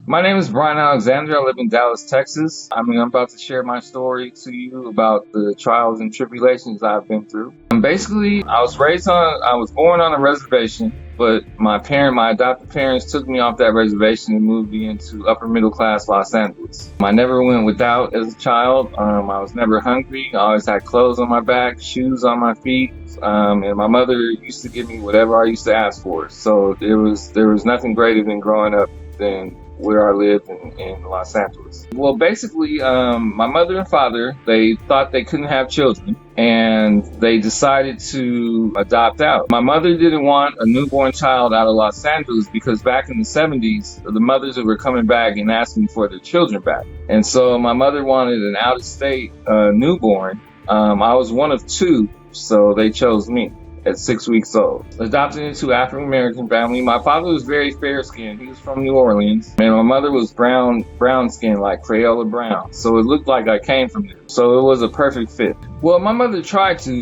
My name is Brian Alexander. I live in Dallas, Texas. I'm about to share my story to you about the trials and tribulations I've been through. Basically, I was born on a reservation, but my adopted parents took me off that reservation and moved me into upper middle class Los Angeles. I never went without as a child. I was never hungry. I always had clothes on my back, shoes on my feet. And my mother used to give me whatever I used to ask for. So there was nothing greater than growing up than where I lived in Los Angeles. Well, basically, my mother and father, they thought they couldn't have children, and they decided to adopt out. My mother didn't want a newborn child out of Los Angeles because back in the 70s, the mothers were coming back and asking for their children back. And so my mother wanted an out-of-state newborn. I was one of two, so they chose me at 6 weeks old. Adopted into African American family. My father was very fair skinned. He was from New Orleans. And my mother was brown skinned, like Crayola brown. So it looked like I came from there. So it was a perfect fit. Well, my mother tried to.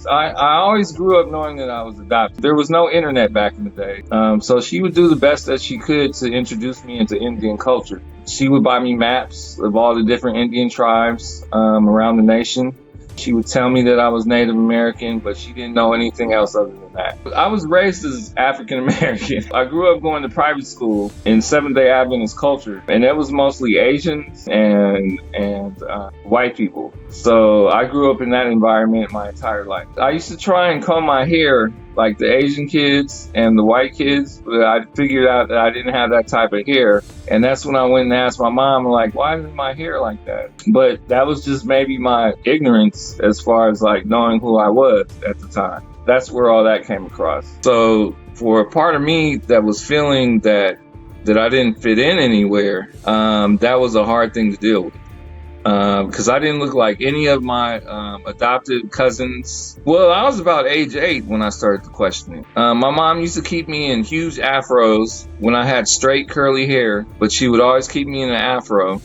I always grew up knowing that I was adopted. There was no internet back in the day. So she would do the best that she could to introduce me into Indian culture. She would buy me maps of all the different Indian tribes around the nation. She would tell me that I was Native American, but she didn't know anything else other than that. I was raised as African American. I grew up going to private school in Seventh-day Adventist culture, and it was mostly Asians and white people. So I grew up in that environment my entire life. I used to try and comb my hair like the Asian kids and the white kids, but I figured out that I didn't have that type of hair. And that's when I went and asked my mom, like, why is my hair like that? But that was just maybe my ignorance as far as like knowing who I was at the time. That's where all that came across. So for a part of me that was feeling that I didn't fit in anywhere, that was a hard thing to deal with. Because I didn't look like any of my adopted cousins. Well, I was about age 8 when I started to question it. My mom used to keep me in huge afros when I had straight curly hair, but she would always keep me in an afro.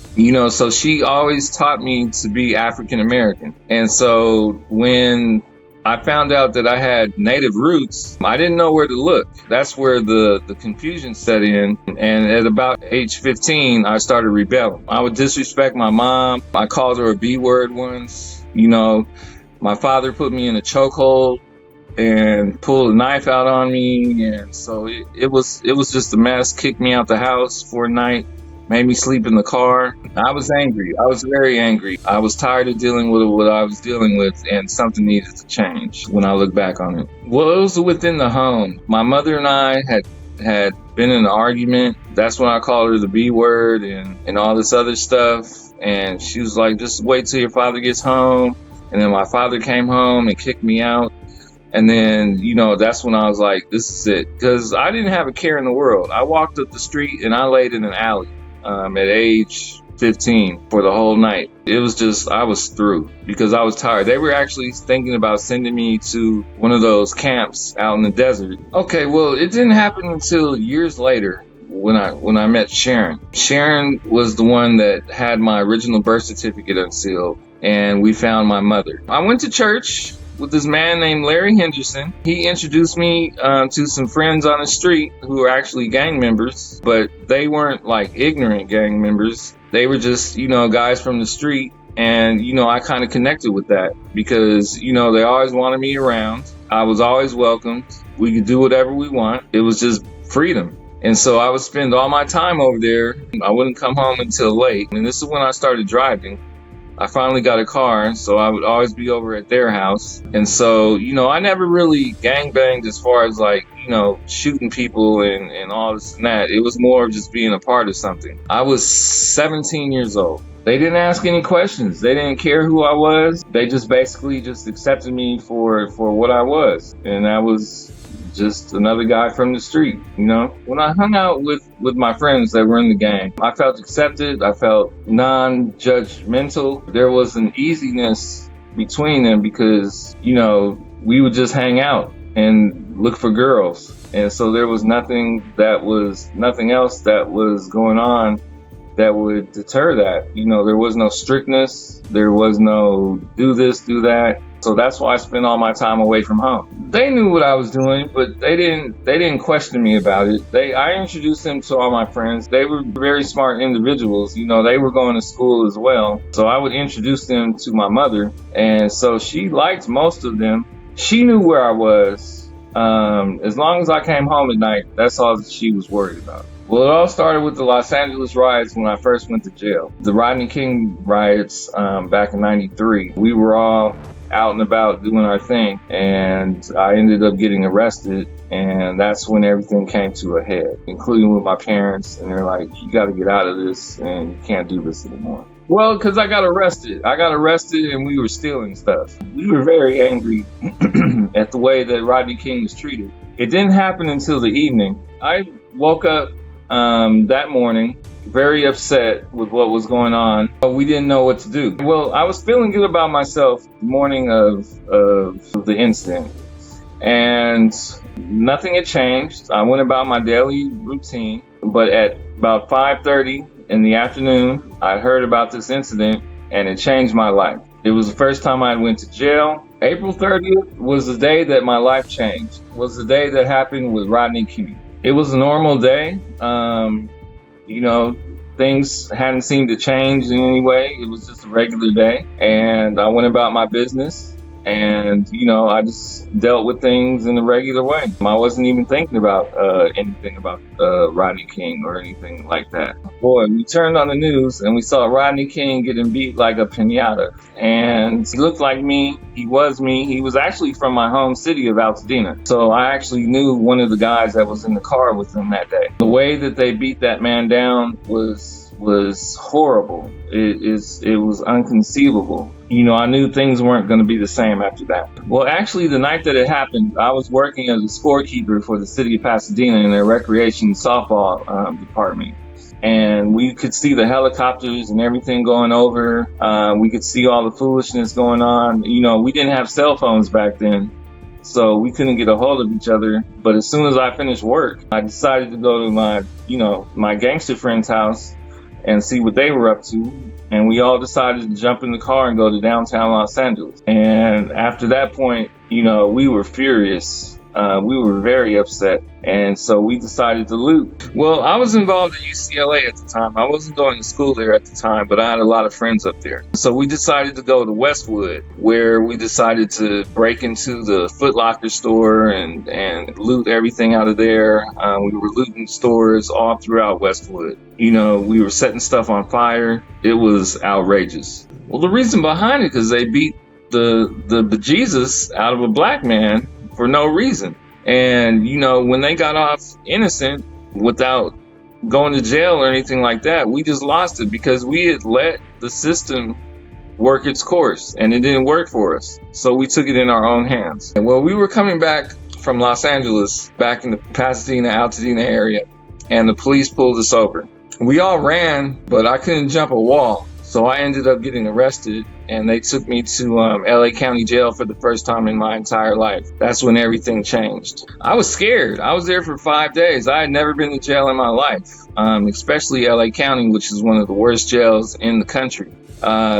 So she always taught me to be African American. And so when I found out that I had Native roots, I didn't know where to look. That's where the confusion set in. And at about age 15, I started rebelling. I would disrespect my mom. I called her a B word once. My father put me in a chokehold and pulled a knife out on me. And so it was just a mess. Kicked me out the house for a night. Made me sleep in the car. I was angry. I was very angry. I was tired of dealing with what I was dealing with, and something needed to change when I look back on it. Well, it was within the home. My mother and I had been in an argument. That's when I called her the B word and all this other stuff. And she was like, just wait till your father gets home. And then my father came home and kicked me out. And then, that's when I was like, this is it. Because I didn't have a care in the world. I walked up the street and I laid in an alley. At age 15 for the whole night. It was just, I was through because I was tired. They were actually thinking about sending me to one of those camps out in the desert. Okay, well, it didn't happen until years later when I met Sharon. Sharon was the one that had my original birth certificate unsealed, and we found my mother. I went to church with this man named Larry Henderson. He introduced me to some friends on the street who were actually gang members, but they weren't like ignorant gang members. They were just, guys from the street. And, I kind of connected with that because, they always wanted me around. I was always welcomed. We could do whatever we want. It was just freedom. And so I would spend all my time over there. I wouldn't come home until late. And this is when I started driving. I finally got a car, so I would always be over at their house. And so, I never really gangbanged as far as like, shooting people and all this and that. It was more of just being a part of something. I was 17 years old. They didn't ask any questions. They didn't care who I was. They just basically just accepted me for what I was. And that was just another guy from the street, When I hung out with my friends that were in the gang, I felt accepted. I felt non-judgmental. There was an easiness between them because, we would just hang out and look for girls. And so there was nothing else that was going on that would deter that. There was no strictness. There was no do this, do that. So that's why I spent all my time away from home. They knew what I was doing, but they didn't question me about it. I introduced them to all my friends. They were very smart individuals. You know, they were going to school as well. So I would introduce them to my mother. And so she liked most of them. She knew where I was. As long as I came home at night, that's all that she was worried about. Well, it all started with the Los Angeles riots when I first went to jail. The Rodney King riots back in '93. We were all out and about doing our thing, and I ended up getting arrested, and that's when everything came to a head, including with my parents, and they're like, you got to get out of this, and you can't do this anymore. Well, because I got arrested. And we were stealing stuff. We were very angry at the way that Rodney King was treated. It didn't happen until the evening. I woke up that morning very upset with what was going on. We didn't know what to do. Well, I was feeling good about myself the morning of the incident, and nothing had changed. I went about my daily routine, but at about 5:30 in the afternoon, I heard about this incident, and it changed my life. It was the first time I went to jail. April 30th was the day that my life changed. It was the day that happened with Rodney King. It was a normal day. You know, things hadn't seemed to change in any way. It was just a regular day. And I went about my business. And, you know, I just dealt with things in a regular way. I wasn't even thinking about anything about Rodney King or anything like that. Boy, we turned on the news and we saw Rodney King getting beat like a piñata. And he looked like me. He was me. He was actually from my home city of Altadena. So I actually knew one of the guys that was in the car with him that day. The way that they beat that man down was horrible. It was inconceivable. You know, I knew things weren't going to be the same after that. Well, actually, the night that it happened, I was working as a scorekeeper for the city of Pasadena in their recreation softball department. And we could see the helicopters and everything going over. We could see all the foolishness going on. You know, we didn't have cell phones back then, so we couldn't get a hold of each other. But as soon as I finished work, I decided to go to my gangster friend's house and see what they were up to. And we all decided to jump in the car and go to downtown Los Angeles. And after that point, you know, we were furious. We were very upset. And so we decided to loot. Well, I was involved at UCLA at the time. I wasn't going to school there at the time, but I had a lot of friends up there. So we decided to go to Westwood, where we decided to break into the Foot Locker store and loot everything out of there. We were looting stores all throughout Westwood. You know, we were setting stuff on fire. It was outrageous. Well, the reason behind it is they beat the bejesus out of a black man for no reason. And, you know, when they got off innocent without going to jail or anything like that, we just lost it because we had let the system work its course and it didn't work for us. So we took it in our own hands. And well, we were coming back from Los Angeles back in the Pasadena, Altadena area, and the police pulled us over. We all ran, but I couldn't jump a wall. So I ended up getting arrested, and they took me to LA County Jail for the first time in my entire life. That's when everything changed. I was scared. I was there for 5 days. I had never been to jail in my life, especially LA County, which is one of the worst jails in the country.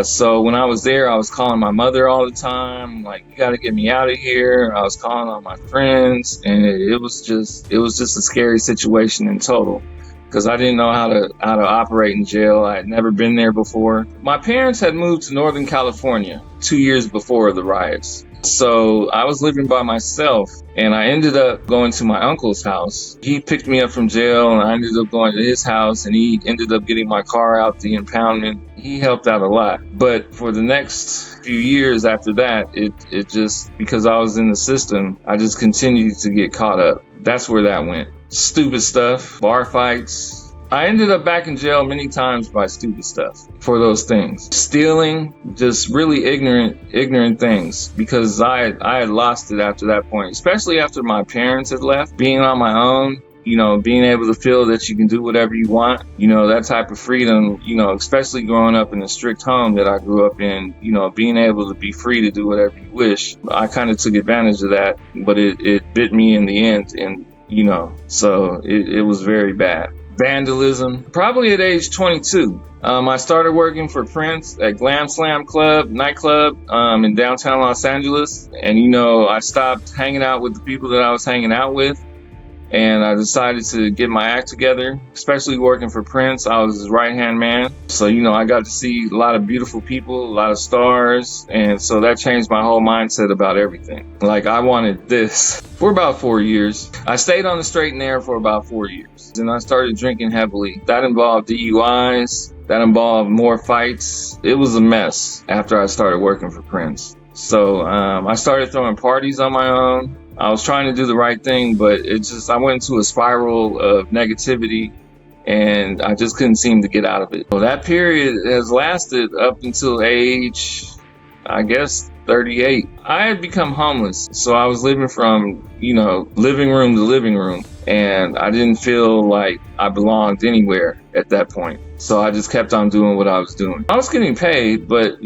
So when I was there, I was calling my mother all the time, like, you got to get me out of here. I was calling all my friends, and it was just a scary situation in total, because I didn't know how to operate in jail. I had never been there before. My parents had moved to Northern California 2 years before the riots. So I was living by myself, and I ended up going to my uncle's house. He picked me up from jail, and I ended up going to his house, and he ended up getting my car out the impoundment. He helped out a lot. But for the next few years after that, it just, because I was in the system, I just continued to get caught up. That's where that went. Stupid stuff, bar fights. I ended up back in jail many times by stupid stuff for those things. Stealing, just really ignorant things, because I had lost it after that point, especially after my parents had left. Being on my own, you know, being able to feel that you can do whatever you want, you know, that type of freedom, you know, especially growing up in a strict home that I grew up in, you know, being able to be free to do whatever you wish. I kind of took advantage of that, but it bit me in the end, and you know, so it was very bad. vandalism. Probably at age 22. I started working for Prince at Glam Slam Club, nightclub, in downtown Los Angeles. And, I stopped hanging out with the people that I was hanging out with. And I decided to get my act together, especially working for Prince. I was his right-hand man. So, I got to see a lot of beautiful people, a lot of stars. And so that changed my whole mindset about everything. Like, I wanted this for about 4 years. I stayed on the straight and narrow for about 4 years. And I started drinking heavily. That involved DUIs. That involved more fights. It was a mess after I started working for Prince. So I started throwing parties on my own. I was trying to do the right thing, but I went into a spiral of negativity and I just couldn't seem to get out of it. Well, that period has lasted up until age, I guess, 38. I had become homeless. So I was living from, living room to living room. And I didn't feel like I belonged anywhere at that point. So I just kept on doing what I was doing. I was getting paid, but,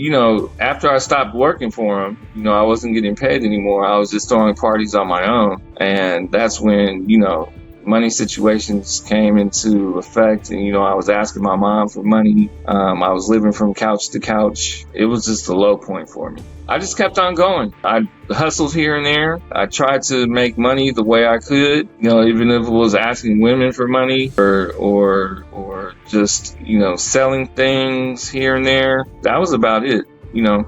after I stopped working for him, I wasn't getting paid anymore. I was just throwing parties on my own. And that's when, money situations came into effect. And, I was asking my mom for money. I was living from couch to couch. It was just a low point for me. I just kept on going. I hustled here and there. I tried to make money the way I could, even if it was asking women for money or just, selling things here and there. That was about it.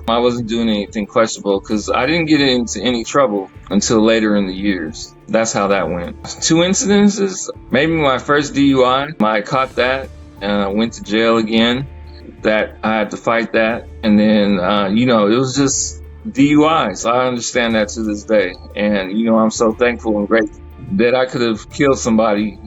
I wasn't doing anything questionable because I didn't get into any trouble until later in the years. That's how that went. 2 incidences, maybe my first DUI, I caught that and I went to jail again. That I had to fight that. And then, it was just DUIs. I understand that to this day. And, I'm so thankful and grateful that I could have killed somebody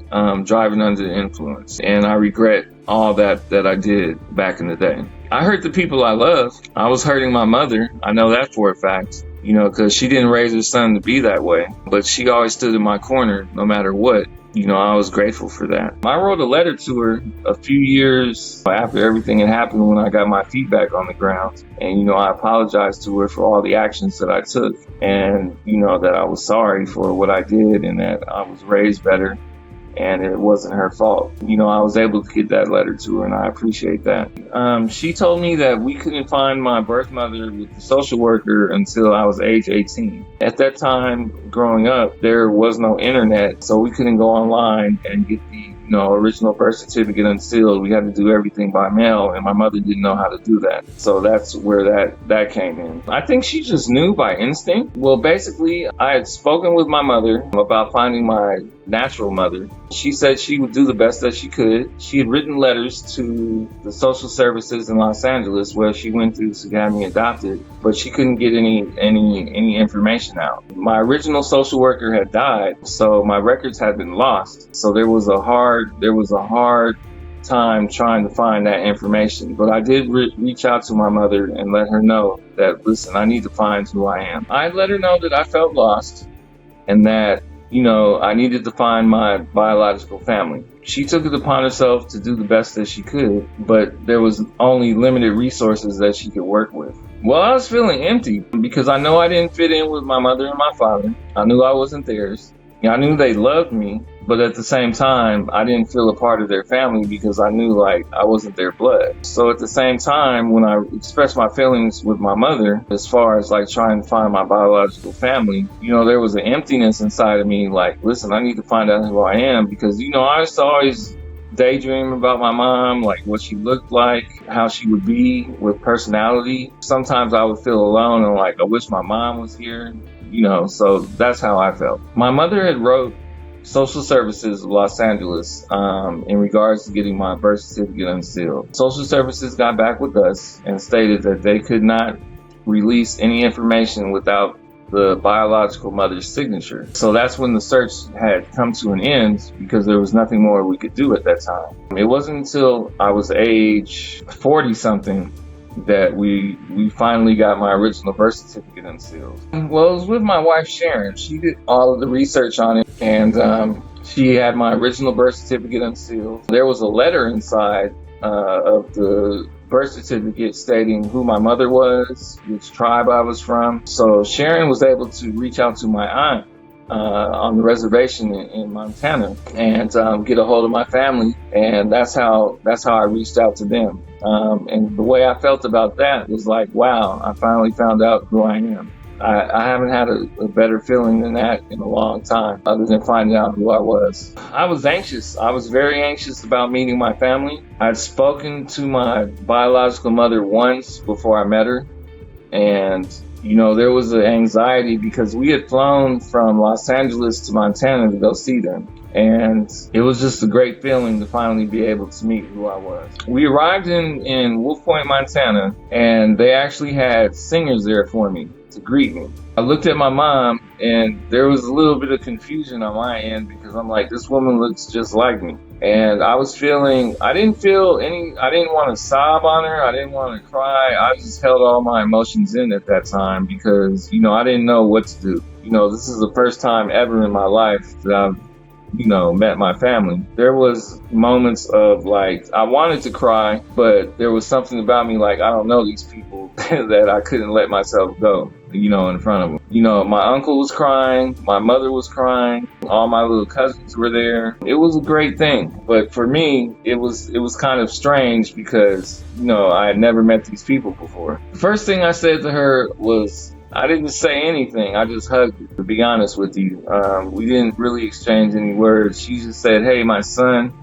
driving under the influence. And I regret all that I did back in the day. I hurt the people I love. I was hurting my mother. I know that for a fact, because she didn't raise her son to be that way. But she always stood in my corner no matter what. I was grateful for that. I wrote a letter to her a few years after everything had happened when I got my feet back on the ground. And, I apologized to her for all the actions that I took. And, that I was sorry for what I did and that I was raised better. And it wasn't her fault. I was able to get that letter to her, and I appreciate that. She told me that we couldn't find my birth mother with the social worker until I was age 18. At that time, growing up, there was no internet, so we couldn't go online and get the original birth certificate unsealed. We had to do everything by mail, and my mother didn't know how to do that. So that's where that came in. I think she just knew by instinct. Well, basically, I had spoken with my mother about finding my natural mother. She said she would do the best that she could. She had written letters to the social services in Los Angeles where she went through to have me adopted, but she couldn't get any information out. My original social worker had died, so my records had been lost. So there was a hard time trying to find that information. But I did reach out to my mother and let her know that, listen, I need to find who I am. I let her know that I felt lost and that I needed to find my biological family. She took it upon herself to do the best that she could, but there was only limited resources that she could work with. Well, I was feeling empty because I know I didn't fit in with my mother and my father. I knew I wasn't theirs. I knew they loved me, but at the same time, I didn't feel a part of their family because I knew I wasn't their blood. So at the same time, when I expressed my feelings with my mother, as far as trying to find my biological family, there was an emptiness inside of me. Listen, I need to find out who I am because, I used to always daydream about my mom, what she looked like, how she would be with personality. Sometimes I would feel alone and I wish my mom was here. So that's how I felt. My mother had wrote Social Services of Los Angeles in regards to getting my birth certificate unsealed. Social Services got back with us and stated that they could not release any information without the biological mother's signature. So that's when the search had come to an end because there was nothing more we could do at that time. It wasn't until I was age 40-something that we finally got my original birth certificate unsealed. Well, it was with my wife, Sharon. She did all of the research on it, and she had my original birth certificate unsealed. There was a letter inside of the birth certificate stating who my mother was, which tribe I was from. So Sharon was able to reach out to my aunt on the reservation in Montana, and get a hold of my family, and that's how I reached out to them. And the way I felt about that was like, wow, I finally found out who I am. I haven't had a better feeling than that in a long time, other than finding out who I was. I was anxious. I was very anxious about meeting my family. I'd spoken to my biological mother once before I met her, and there was an anxiety because we had flown from Los Angeles to Montana to go see them. And it was just a great feeling to finally be able to meet who I was. We arrived in Wolf Point, Montana, and they actually had singers there for me to greet me. I looked at my mom, and there was a little bit of confusion on my end because I'm like, this woman looks just like me. And I didn't want to sob on her. I didn't want to cry. I just held all my emotions in at that time because, I didn't know what to do. This is the first time ever in my life that I've met my family. There was moments of like, I wanted to cry, but there was something about me like, I don't know these people that I couldn't let myself go, in front of them. My uncle was crying, my mother was crying, all my little cousins were there. It was a great thing. But for me, it was kind of strange because, I had never met these people before. The first thing I said to her was, I didn't say anything. I just hugged her, to be honest with you. We didn't really exchange any words. She just said, "Hey, my son."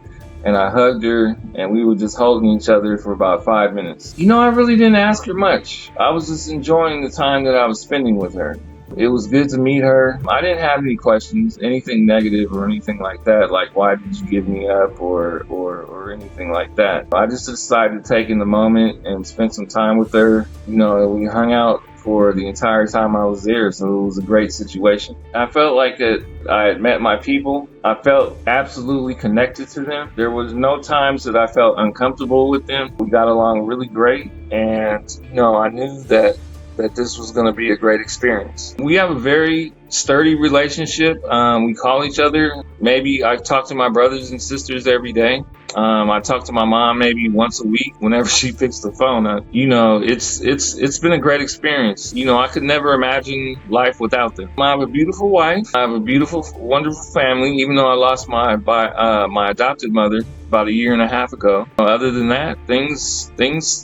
And I hugged her, and we were just holding each other for about 5 minutes. I really didn't ask her much. I was just enjoying the time that I was spending with her. It was good to meet her. I didn't have any questions, anything negative or anything like that, like why did you give me up or anything like that. I just decided to take in the moment and spend some time with her. We hung out for the entire time I was there, so it was a great situation. I felt like that I had met my people. I felt absolutely connected to them. There was no times that I felt uncomfortable with them. We got along really great, and I knew that this was going to be a great experience. We have a very sturdy relationship. We call each other. Maybe I talk to my brothers and sisters every day. I talk to my mom maybe once a week whenever she picks the phone up. It's been a great experience. I could never imagine life without them. I have a beautiful wife. I have a beautiful, wonderful family, even though I lost my adopted mother about 1.5 years ago. Other than that, things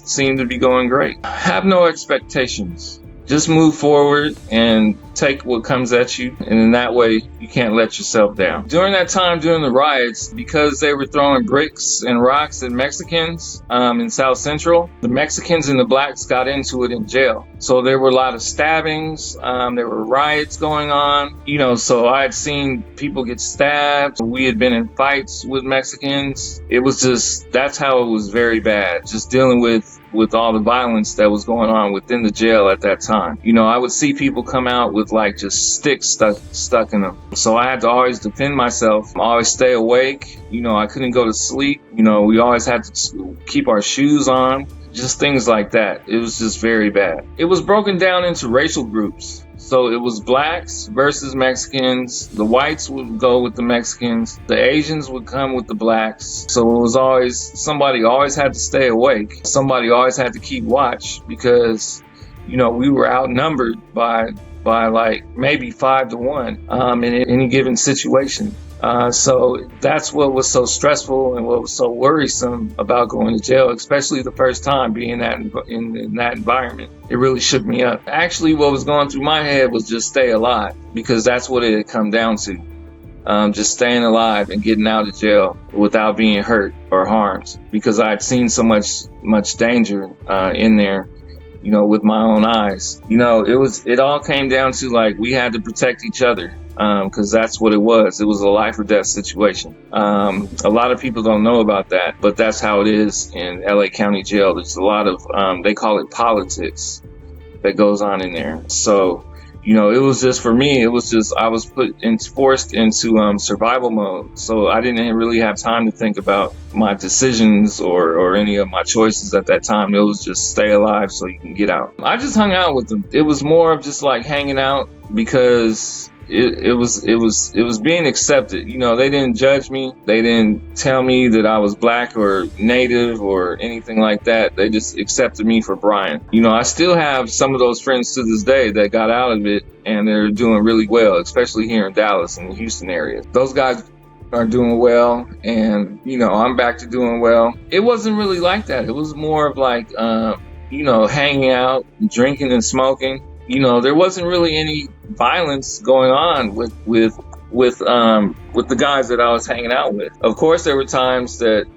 seem to be going great. Have no expectations. Just move forward and take what comes at you, and in that way you can't let yourself down. During that time, during the riots, because they were throwing bricks and rocks at Mexicans in South Central, the Mexicans and the blacks got into it in jail. So there were a lot of stabbings, there were riots going on, so I had seen people get stabbed. We had been in fights with Mexicans. It was just, that's how it was very bad, just dealing with all the violence that was going on within the jail at that time. I would see people come out with like just sticks stuck in them. So I had to always defend myself, always stay awake. I couldn't go to sleep. We always had to keep our shoes on, just things like that. It was just very bad. It was broken down into racial groups. So it was blacks versus Mexicans. The whites would go with the Mexicans. The Asians would come with the blacks. So it was always, somebody always had to stay awake. Somebody always had to keep watch because, we were outnumbered by like maybe 5-1 in any given situation. So that's what was so stressful and what was so worrisome about going to jail, especially the first time being in that environment. It really shook me up. Actually, what was going through my head was just stay alive, because that's what it had come down to. Just staying alive and getting out of jail without being hurt or harmed, because I'd seen so much danger in there. With my own eyes. It all came down to like we had to protect each other, because that's what it was. It was a life or death situation. A lot of people don't know about that, but that's how it is in LA County Jail. There's a lot of, they call it politics that goes on in there. So, it was just, for me, I was forced into survival mode. So I didn't really have time to think about my decisions or any of my choices at that time. It was just stay alive so you can get out. I just hung out with them. It was more of just like hanging out because it was being accepted. You know, they didn't judge me. They didn't tell me that I was black or native or anything like that. They just accepted me for Brian. You know, I still have some of those friends to this day that got out of it and they're doing really well, especially here in Dallas and the Houston area. Those guys are doing well, and you know, I'm back to doing well. It wasn't really like that. It was more of like you know, hanging out, drinking and smoking. You know, there wasn't really any violence going on with the guys that I was hanging out with. Of course, there were times that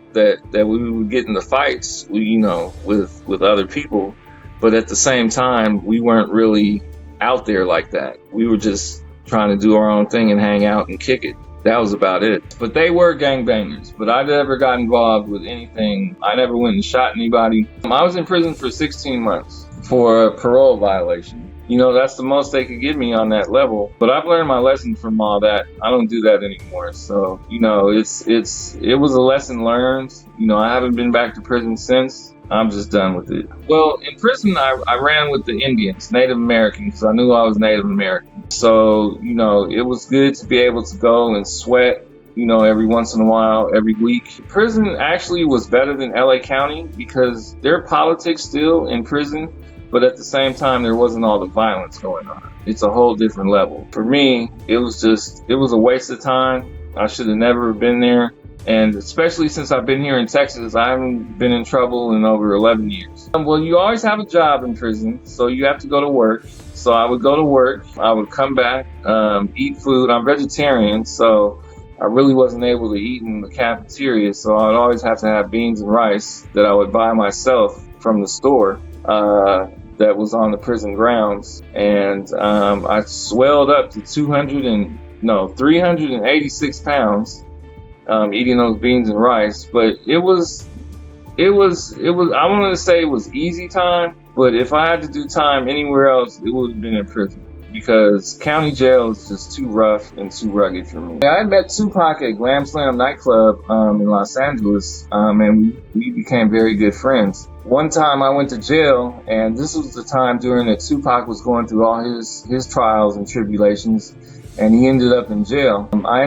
we would get into fights, you know, with other people, but at the same time, we weren't really out there like that. We were just trying to do our own thing and hang out and kick it. That was about it. But they were gangbangers. But I never got involved with anything. I never went and shot anybody. I was in prison for 16 months for a parole violation. You know, that's the most they could give me on that level. But I've learned my lesson from all that. I don't do that anymore. So, you know, it was a lesson learned. You know, I haven't been back to prison since. I'm just done with it. Well, in prison, I ran with the Indians, Native Americans, because I knew I was Native American. So, you know, it was good to be able to go and sweat, you know, every once in a while, every week. Prison actually was better than LA County because there are politics still in prison, but at the same time, there wasn't all the violence going on. It's a whole different level. For me, it was a waste of time. I should have never been there. And especially since I've been here in Texas, I haven't been in trouble in over 11 years. Well, you always have a job in prison, so you have to go to work. So I would go to work, I would come back, eat food. I'm vegetarian, so I really wasn't able to eat in the cafeteria. So I'd always have to have beans and rice that I would buy myself from the store that was on the prison grounds. And I swelled up to 386 pounds. Eating those beans and rice, but it was, I wanted to say it was easy time, but if I had to do time anywhere else, it would have been in prison because county jail is just too rough and too rugged for me. I met Tupac at Glam Slam nightclub in Los Angeles, and we became very good friends. One time I went to jail, and this was the time during that Tupac was going through all his trials and tribulations, and he ended up in jail. I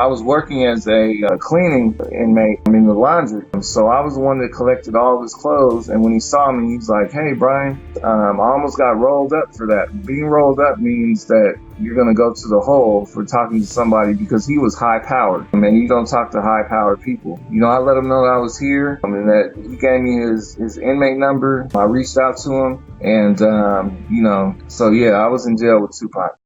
was working as a cleaning inmate in the laundry. So I was the one that collected all of his clothes. And when he saw me, he's like, "Hey, Brian, I almost got rolled up for that." Being rolled up means that you're going to go to the hole for talking to somebody, because he was high powered. I mean, you don't talk to high powered people. You know, I let him know that I was here, and that he gave me his inmate number. I reached out to him, and, you know, so yeah, I was in jail with Tupac.